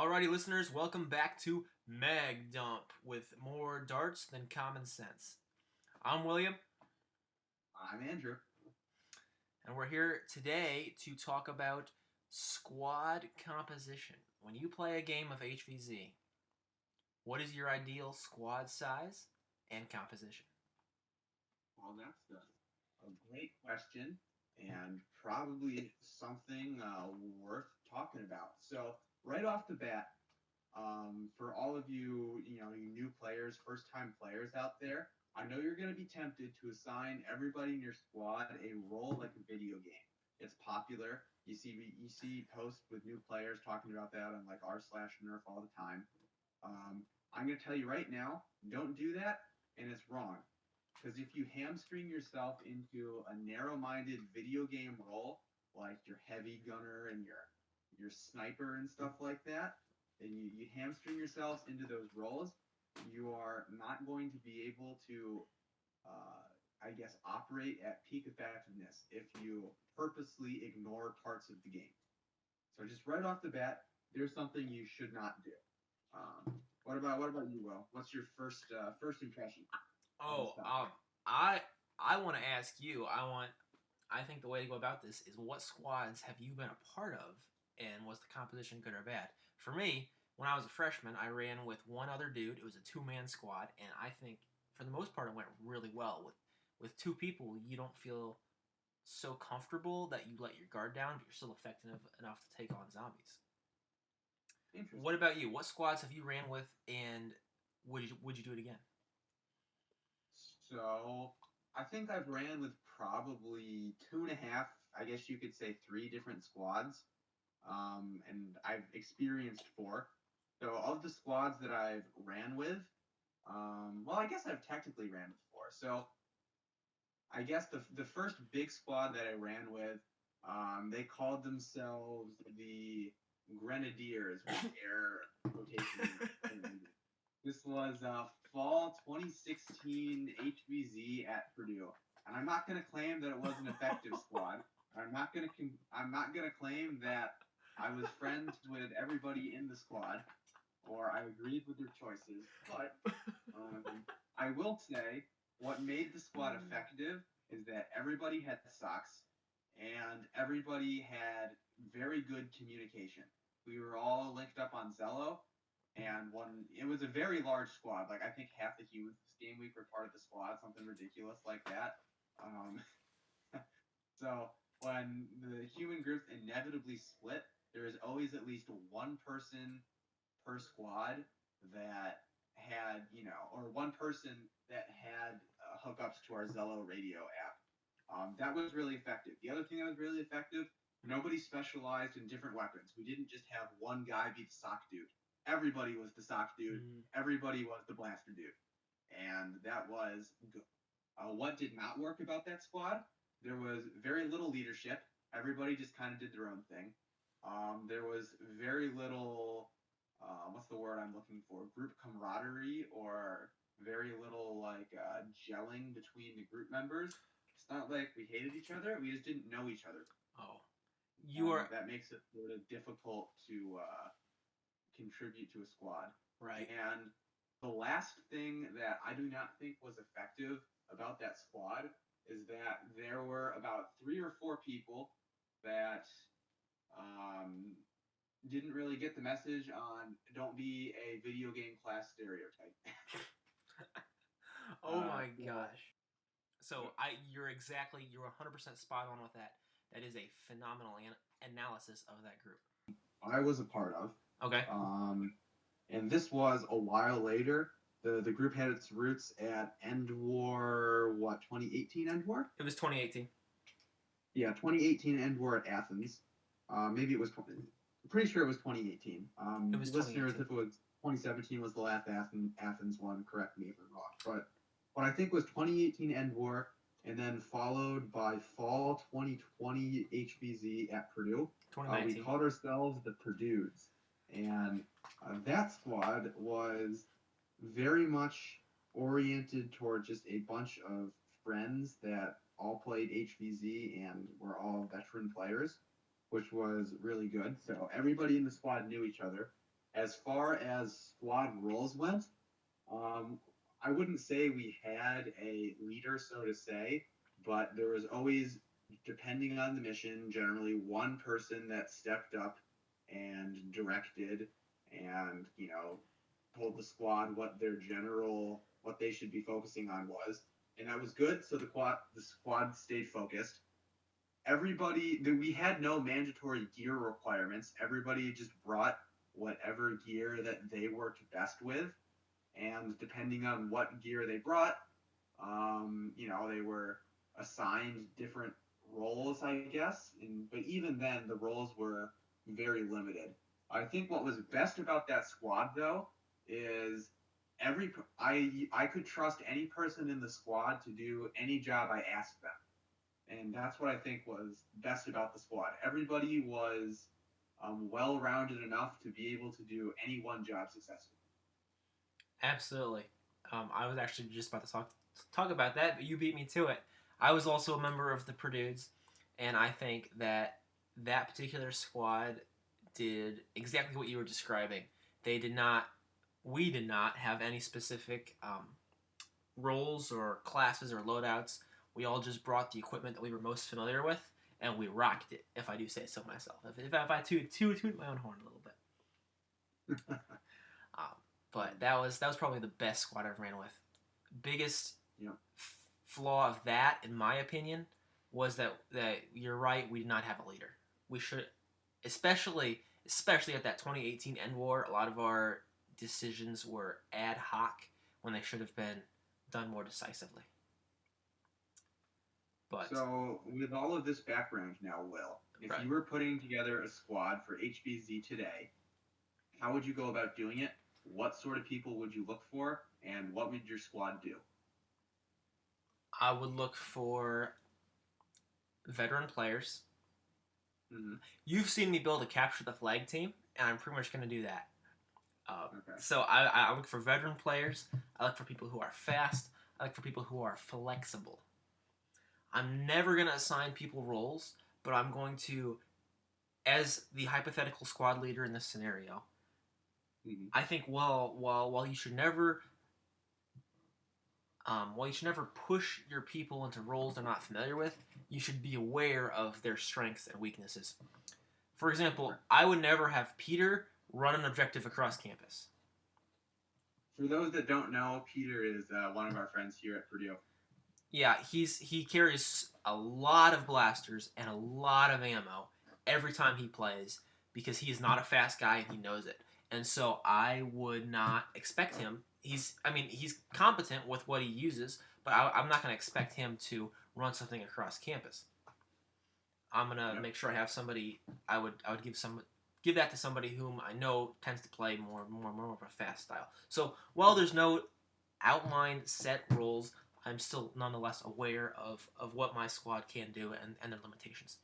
Alrighty, listeners, welcome back to Mag Dump with more darts than common sense. I'm William. I'm Andrew. And we're here today to talk about squad composition. When you play a game of HVZ, what is your ideal squad size and composition? Well, that's a great question and probably something worth talking about. So, right off the bat, for all of you, you new players, first-time players out there, I know you're going to be tempted to assign everybody in your squad a role like a video game. It's popular. You see posts with new players talking about that on like r/Nerf all the time. I'm going to tell you right now, don't do that, and it's wrong. Because if you hamstring yourself into a narrow-minded video game role, like your heavy gunner and your sniper and stuff like that, and you hamstring yourselves into those roles, you are not going to be able to, operate at peak effectiveness if you purposely ignore parts of the game. So just right off the bat, there's something you should not do. What about you, Will? What's your first impression? I want to ask you. I think the way to go about this is, what squads have you been a part of, and was the composition good or bad? For me, when I was a freshman, I ran with one other dude. It was a two-man squad, and I think for the most part it went really well. With two people, you don't feel so comfortable that you let your guard down, but you're still effective enough to take on zombies. What about you? What squads have you ran with, and would you do it again? So I think I've ran with probably 2.5, I guess you could say 3 different squads, and I've experienced 4. So of the squads that I've ran with, I guess I've technically ran with 4. So I guess the first big squad that I ran with, they called themselves the Grenadiers with air quotation. This was fall 2016 HVZ at Purdue, and I'm not going to claim that it was an effective squad. I'm not going to claim that I was friends with everybody in the squad, or I agreed with their choices. But I will say what made the squad effective is that everybody had socks, and everybody had very good communication. We were all linked up on Zello. And it was a very large squad. Like, I think half the humans this game week were part of the squad, something ridiculous like that. So when the human groups inevitably split, there is always at least one person per squad that had, or one person that had hookups to our Zello radio app. That was really effective. The other thing that was really effective, nobody specialized in different weapons. We didn't just have one guy be the sock dude. Everybody was the sock dude. Everybody was the blaster dude. And that was good. What did not work about that squad? There was very little leadership. Everybody just kind of did their own thing. There was very little, what's the word I'm looking for? Group camaraderie, or very little, gelling between the group members. It's not like we hated each other. We just didn't know each other. Oh. That makes it sort of difficult to contribute to a squad. Right. And the last thing that I do not think was effective about that squad is that there were about 3 or 4 people that didn't really get the message on don't be a video game class stereotype. Oh my gosh. So you're 100% spot on with that. That is a phenomenal analysis of that group. I was a part of. Okay. And this was a while later. The group had its roots at End War, 2018 End War? It was 2018. Yeah, 2018 End War at Athens. Maybe it was, I'm pretty sure it was 2018. It was listeners, if it was 2017 was the last Athens one, correct me if I'm wrong. But what I think was 2018 End War, and then followed by fall 2020 HVZ at Purdue. 2019. We called ourselves the Purdues. And that squad was very much oriented toward just a bunch of friends that all played HVZ and were all veteran players, which was really good. So everybody in the squad knew each other. As far as squad roles went, um, I wouldn't say we had a leader, so to say, but there was always, depending on the mission, generally one person that stepped up and directed and, told the squad what they should be focusing on was. And that was good, so the squad stayed focused. We had no mandatory gear requirements. Everybody just brought whatever gear that they worked best with, and depending on what gear they brought, they were assigned different roles, I guess. But even then, the roles were very limited. I think what was best about that squad, though, is I could trust any person in the squad to do any job I asked them, and that's what I think was best about the squad. Everybody was well rounded enough to be able to do any one job successfully. Absolutely. I was actually just about to talk about that, but you beat me to it. I was also a member of the Purdues, and I think that that particular squad did exactly what you were describing. They did not, we did not have any specific roles or classes or loadouts. We all just brought the equipment that we were most familiar with, and we rocked it, if I do say so myself. If I toot my own horn a little bit. Um, but that was probably the best squad I've ran with. Biggest flaw of that, in my opinion, was that you're right. We did not have a leader. We should, especially at that 2018 end war. A lot of our decisions were ad hoc when they should have been done more decisively. But so, with all of this background now, Will, if right. you were putting together a squad for HBZ today, how would you go about doing it? What sort of people would you look for, and what would your squad do? I would look for veteran players. Mm-hmm. You've seen me build a capture the flag team, and I'm pretty much going to do that. Okay. So I look for veteran players. I look for people who are fast. I look for people who are flexible. I'm never going to assign people roles, but I'm going to, as the hypothetical squad leader in this scenario, I think while you should never push your people into roles they're not familiar with, you should be aware of their strengths and weaknesses. For example, I would never have Peter run an objective across campus. For those that don't know, Peter is one of our friends here at Purdue. Yeah, he carries a lot of blasters and a lot of ammo every time he plays because he is not a fast guy and he knows it. And so I would not expect him. He's competent with what he uses, but I'm not going to expect him to run something across campus. I'm gonna make sure I have somebody. I would give that to somebody whom I know tends to play more of a fast style. So while there's no outlined set rules, I'm still nonetheless aware of what my squad can do and their limitations.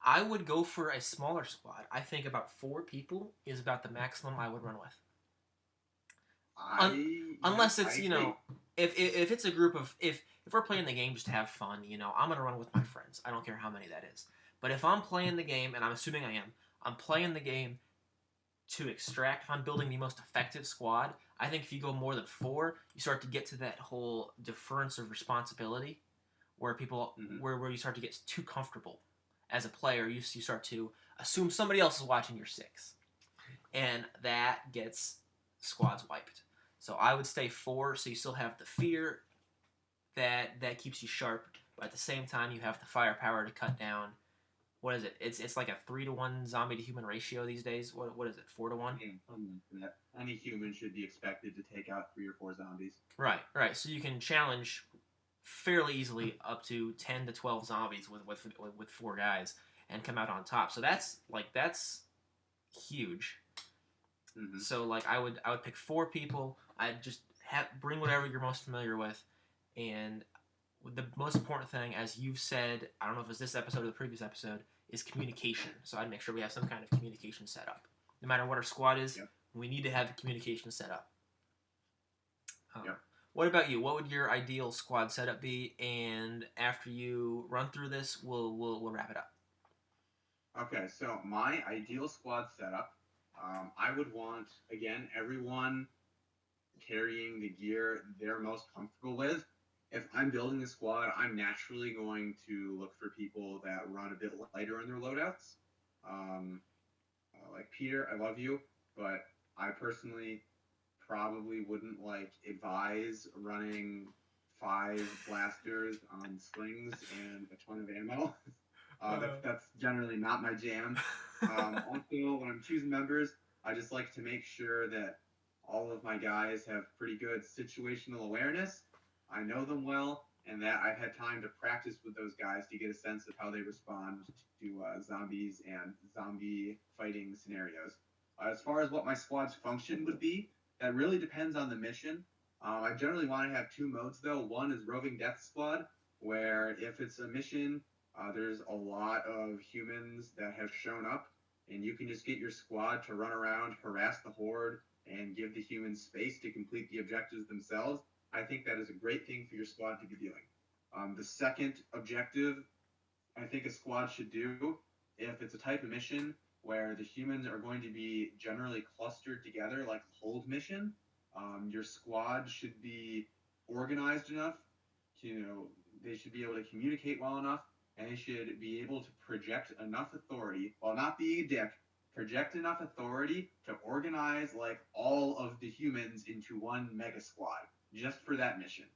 I would go for a smaller squad. I think about 4 people is about the maximum I would run with. Unless it's if it's a group of if we're playing the game just to have fun, I'm gonna run with my friends. I don't care how many that is. But if I'm playing the game, and I'm assuming I'm playing the game to extract. If I'm building the most effective squad, I think if you go more than 4, you start to get to that whole deference of responsibility, where people where you start to get too comfortable as a player. You start to assume somebody else is watching your 6, and that gets squads wiped. So I would stay 4, so you still have the fear that keeps you sharp, but at the same time you have the firepower to cut down. What is it? It's like a 3-to-1 zombie to human ratio these days. What is it? 4-to-1? Any human should be expected to take out 3 or 4 zombies. Right. So you can challenge fairly easily up to 10 to 12 zombies with 4 guys and come out on top. So that's huge. Mm-hmm. So I would pick 4 people. I'd just bring whatever you're most familiar with, and the most important thing, as you've said, I don't know if it's this episode or the previous episode, is communication. So I'd make sure we have some kind of communication set up. No matter what our squad is, we need to have communication set up. What about you? What would your ideal squad setup be? And after you run through this, we'll wrap it up. Okay, so my ideal squad setup, I would want, again, everyone carrying the gear they're most comfortable with. If I'm building a squad, I'm naturally going to look for people that run a bit lighter in their loadouts. Like Peter, I love you, but I personally probably wouldn't like advise running 5 blasters on slings and a ton of ammo. That's generally not my jam. Also, when I'm choosing members, I just like to make sure that all of my guys have pretty good situational awareness. I know them well, and that I've had time to practice with those guys to get a sense of how they respond to zombies and zombie fighting scenarios. As far as what my squad's function would be, that really depends on the mission. I generally want to have 2 modes though. One is Roving Death Squad, where if it's a mission, there's a lot of humans that have shown up, and you can just get your squad to run around, harass the horde, and give the humans space to complete the objectives themselves. I think that is a great thing for your squad to be doing. The second objective I think a squad should do, if it's a type of mission where the humans are going to be generally clustered together, like a hold mission, your squad should be organized enough to, they should be able to communicate well enough, and they should be able to project enough authority, while not being a dick, project enough authority to organize like all of the humans into one mega squad just for that mission.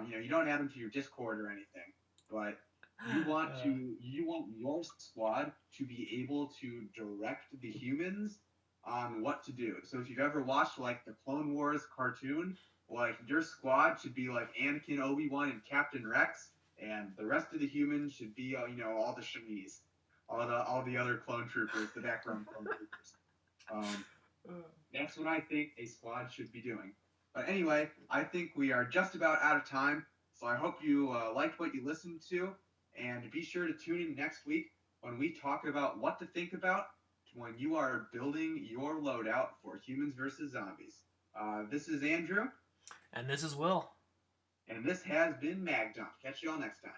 You don't add them to your Discord or anything, but you want your squad to be able to direct the humans on what to do. So if you've ever watched like the Clone Wars cartoon, like your squad should be like Anakin, Obi-Wan, and Captain Rex, and the rest of the humans should be all the Shamiz, all the other clone troopers, the background clone troopers. That's what I think a squad should be doing. But anyway, I think we are just about out of time. So I hope you liked what you listened to, and be sure to tune in next week when we talk about what to think about when you are building your loadout for humans versus zombies. This is Andrew. And this is Will. And this has been Mag Dump. Catch you all next time.